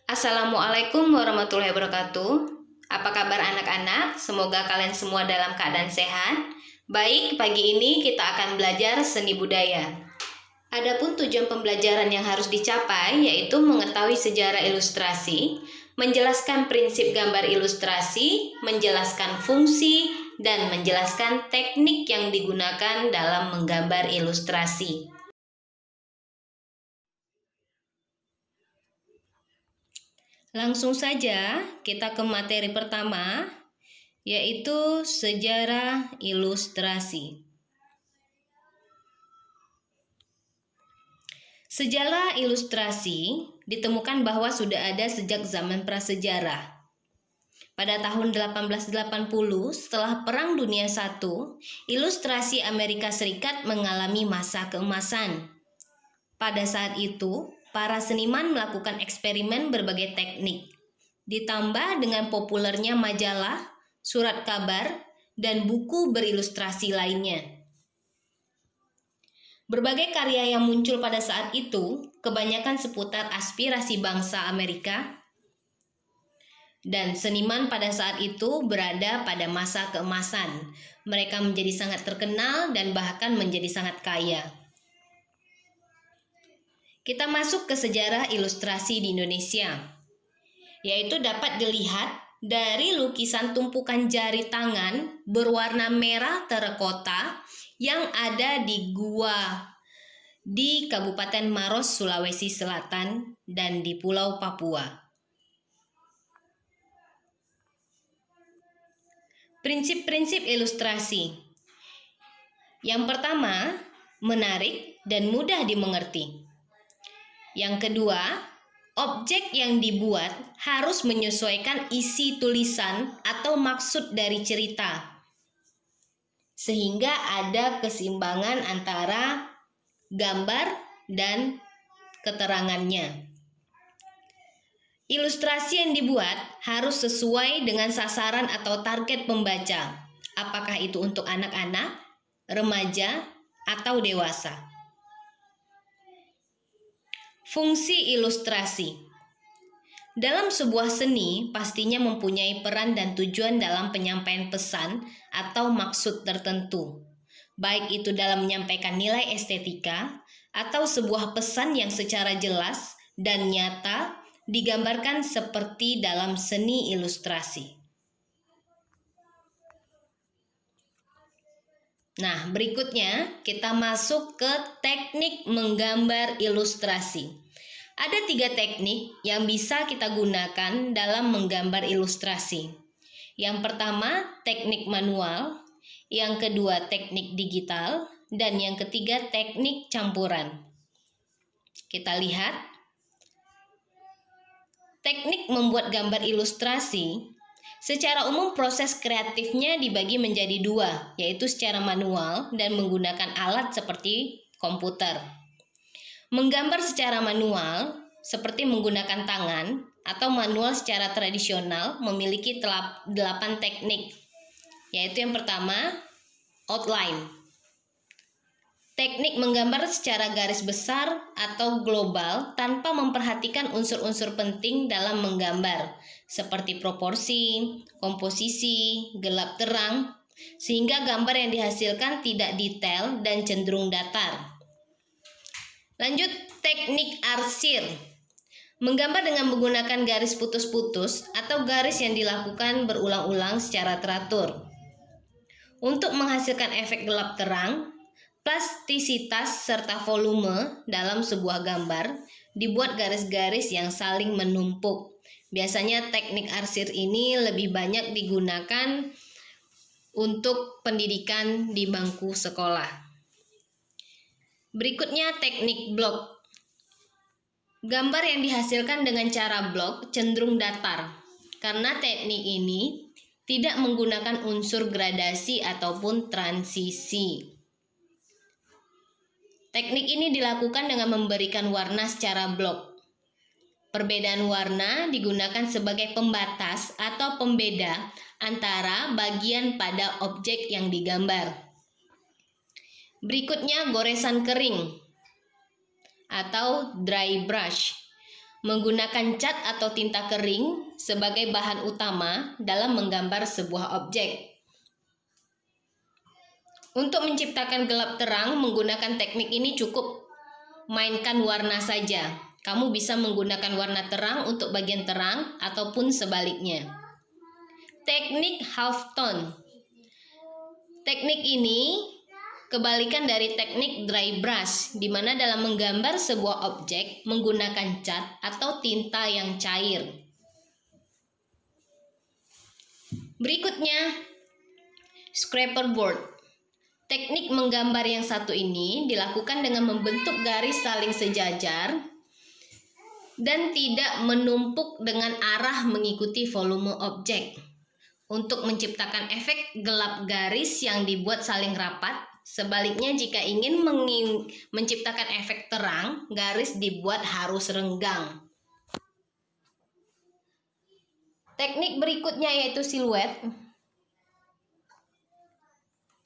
Assalamualaikum warahmatullahi wabarakatuh. Apa kabar anak-anak? Semoga kalian semua dalam keadaan sehat. Baik, pagi ini kita akan belajar seni budaya. Adapun tujuan pembelajaran yang harus dicapai yaitu mengetahui sejarah ilustrasi, menjelaskan prinsip gambar ilustrasi, menjelaskan fungsi, dan menjelaskan teknik yang digunakan dalam menggambar ilustrasi. Langsung saja kita ke materi pertama, yaitu sejarah ilustrasi. Sejarah ilustrasi ditemukan bahwa sudah ada sejak zaman prasejarah. Pada tahun 1880, setelah Perang Dunia I, ilustrasi Amerika Serikat mengalami masa keemasan. Pada saat itu, para seniman melakukan eksperimen berbagai teknik, ditambah dengan populernya majalah, surat kabar, dan buku berilustrasi lainnya. Berbagai karya yang muncul pada saat itu kebanyakan seputar aspirasi bangsa Amerika, dan seniman pada saat itu berada pada masa keemasan. Mereka menjadi sangat terkenal dan bahkan menjadi sangat kaya. Kita masuk ke sejarah ilustrasi di Indonesia, yaitu dapat dilihat dari lukisan tumpukan jari tangan berwarna merah terakota yang ada di gua di Kabupaten Maros, Sulawesi Selatan, dan di Pulau Papua. Prinsip-prinsip ilustrasi. Yang pertama, menarik dan mudah dimengerti. Yang kedua, objek yang dibuat harus menyesuaikan isi tulisan atau maksud dari cerita, sehingga ada keseimbangan antara gambar dan keterangannya. Ilustrasi yang dibuat harus sesuai dengan sasaran atau target pembaca, apakah itu untuk anak-anak, remaja, atau dewasa. Fungsi ilustrasi. Dalam sebuah seni pastinya mempunyai peran dan tujuan dalam penyampaian pesan atau maksud tertentu, baik itu dalam menyampaikan nilai estetika atau sebuah pesan yang secara jelas dan nyata digambarkan seperti dalam seni ilustrasi. Nah, berikutnya kita masuk ke teknik menggambar ilustrasi. Ada 3 teknik yang bisa kita gunakan dalam menggambar ilustrasi. Yang pertama, teknik manual. Yang kedua, teknik digital. Dan yang ketiga, teknik campuran. Kita lihat. Teknik membuat gambar ilustrasi. Secara umum proses kreatifnya dibagi menjadi 2, yaitu secara manual dan menggunakan alat seperti komputer. Menggambar secara manual seperti menggunakan tangan atau manual secara tradisional memiliki 8 teknik, yaitu yang pertama, outline. Teknik menggambar secara garis besar atau global tanpa memperhatikan unsur-unsur penting dalam menggambar, seperti proporsi, komposisi, gelap terang, sehingga gambar yang dihasilkan tidak detail dan cenderung datar. Lanjut, teknik arsir. Menggambar dengan menggunakan garis putus-putus atau garis yang dilakukan berulang-ulang secara teratur. Untuk menghasilkan efek gelap terang, plastisitas serta volume dalam sebuah gambar dibuat garis-garis yang saling menumpuk. Biasanya teknik arsir ini lebih banyak digunakan untuk pendidikan di bangku sekolah. Berikutnya teknik blok. Gambar yang dihasilkan dengan cara blok cenderung datar karena teknik ini tidak menggunakan unsur gradasi ataupun transisi. Teknik ini dilakukan dengan memberikan warna secara blok. Perbedaan warna digunakan sebagai pembatas atau pembeda antara bagian pada objek yang digambar. Berikutnya goresan kering atau dry brush. Menggunakan cat atau tinta kering sebagai bahan utama dalam menggambar sebuah objek. Untuk menciptakan gelap terang menggunakan teknik ini cukup mainkan warna saja. Kamu bisa menggunakan warna terang untuk bagian terang ataupun sebaliknya. Teknik half tone. Teknik ini kebalikan dari teknik dry brush, di mana dalam menggambar sebuah objek menggunakan cat atau tinta yang cair. Berikutnya, scraper board. Teknik menggambar yang satu ini dilakukan dengan membentuk garis saling sejajar dan tidak menumpuk dengan arah mengikuti volume objek. Untuk menciptakan efek gelap garis yang dibuat saling rapat. Sebaliknya, jika ingin menciptakan efek terang, garis dibuat harus renggang. Teknik berikutnya yaitu siluet.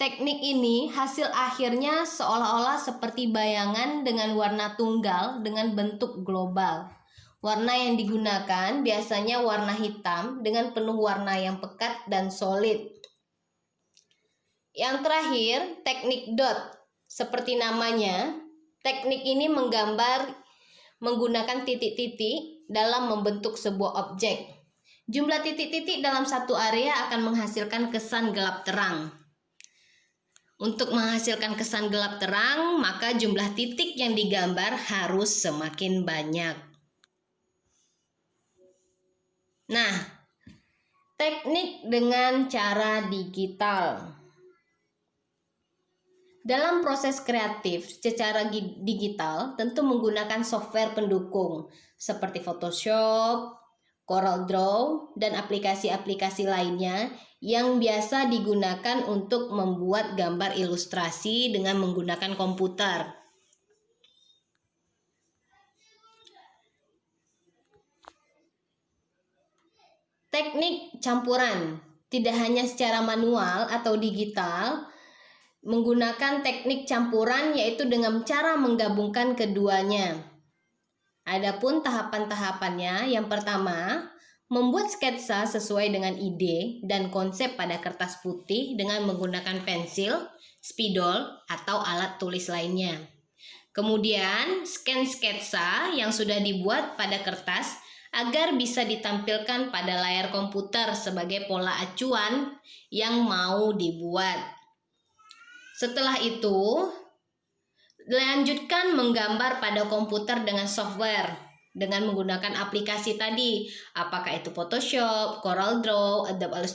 Teknik ini hasil akhirnya seolah-olah seperti bayangan dengan warna tunggal dengan bentuk global. Warna yang digunakan biasanya warna hitam dengan penuh warna yang pekat dan solid. Yang terakhir, teknik dot. Seperti namanya, teknik ini menggambar menggunakan titik-titik dalam membentuk sebuah objek. Jumlah titik-titik dalam satu area akan menghasilkan kesan gelap terang. Untuk menghasilkan kesan gelap terang, maka jumlah titik yang digambar harus semakin banyak. Nah, teknik dengan cara digital. Dalam proses kreatif secara digital tentu menggunakan software pendukung seperti Photoshop, CorelDRAW, dan aplikasi-aplikasi lainnya yang biasa digunakan untuk membuat gambar ilustrasi dengan menggunakan komputer. Teknik campuran tidak hanya secara manual atau digital. Menggunakan teknik campuran yaitu dengan cara menggabungkan keduanya. Adapun tahapan-tahapannya, yang pertama, membuat sketsa sesuai dengan ide dan konsep pada kertas putih dengan menggunakan pensil, spidol, atau alat tulis lainnya. Kemudian, scan sketsa yang sudah dibuat pada kertas agar bisa ditampilkan pada layar komputer sebagai pola acuan yang mau dibuat. Setelah itu, lanjutkan menggambar pada komputer dengan software dengan menggunakan aplikasi tadi, apakah itu Photoshop, CorelDRAW, Adobe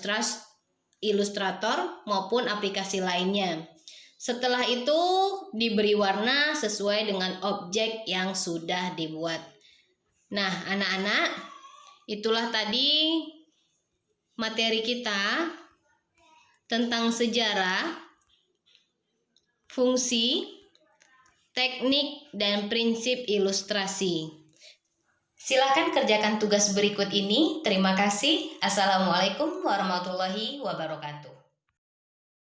Illustrator maupun aplikasi lainnya. Setelah itu, diberi warna sesuai dengan objek yang sudah dibuat. Nah, anak-anak, itulah tadi materi kita tentang sejarah, fungsi, teknik, dan prinsip ilustrasi. Silakan kerjakan tugas berikut ini. Terima kasih. Assalamualaikum warahmatullahi wabarakatuh.